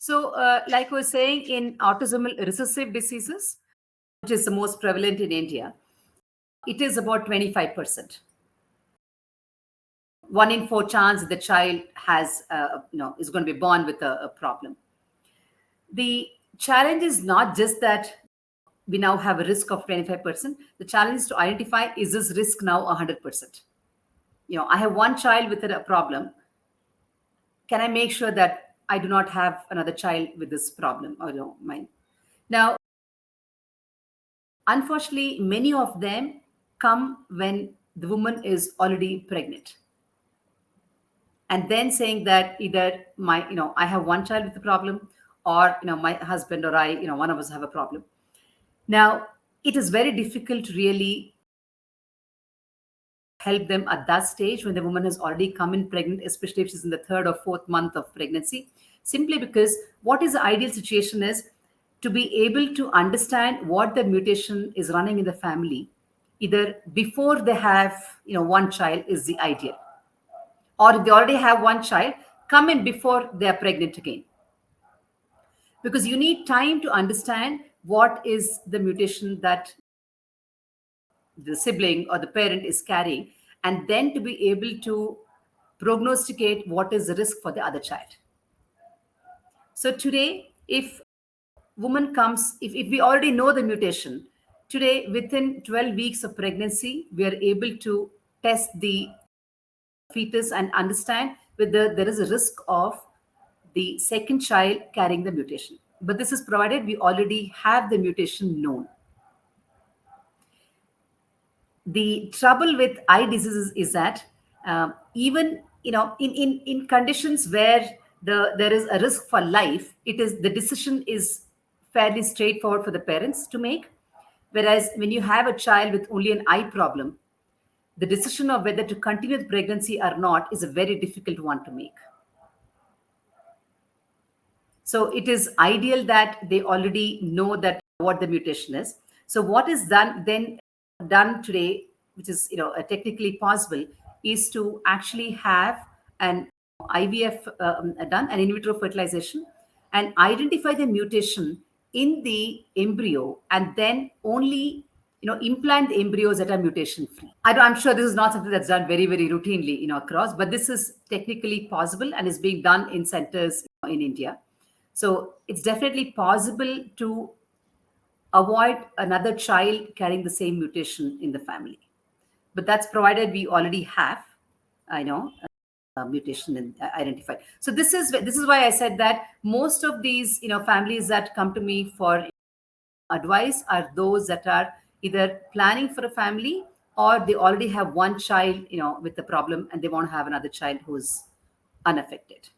So, like I was saying, in autosomal recessive diseases, which is the most prevalent in India, it is about 25%. 1 in 4 chance the child has, is going to be born with a problem. The challenge is not just that we now have a risk of 25%. The challenge is to identify, is this risk now 100%? I have one child with a problem. Can I make sure that I do not have another child with this problem or mine? Now, unfortunately, many of them come when the woman is already pregnant. And then saying that either I have one child with a problem, or, my husband or I, one of us have a problem. Now, it is very difficult to really help them at that stage when the woman has already come in pregnant, especially if she's in the 3rd or 4th month of pregnancy, simply because what is the ideal situation is to be able to understand what the mutation is running in the family, either before they have, one child is the ideal, or if they already have one child, come in before they are pregnant again. Because you need time to understand what is the mutation that the sibling or the parent is carrying, and then to be able to prognosticate what is the risk for the other child. So today, if woman comes, if we already know the mutation, today within 12 weeks of pregnancy, we are able to test the fetus and understand whether there is a risk of the second child carrying the mutation. But this is provided we already have the mutation known. The trouble with eye diseases is that even in conditions where there is a risk for life, the decision is fairly straightforward for the parents to make. Whereas when you have a child with only an eye problem, the decision of whether to continue the pregnancy or not is a very difficult one to make. So it is ideal that they already know that what the mutation is. So what is done today, which is technically possible, is to actually have an IVF done, an in vitro fertilization, and identify the mutation in the embryo, and then only implant the embryos that are mutation free. I'm sure this is not something that's done very, very routinely across, but this is technically possible and is being done in centers in India. So it's definitely possible to avoid another child carrying the same mutation in the family. But that's provided we already have, mutation identified. So this is why I said that most of these families that come to me for advice are those that are either planning for a family, or they already have one child with the problem and they want to have another child who's unaffected.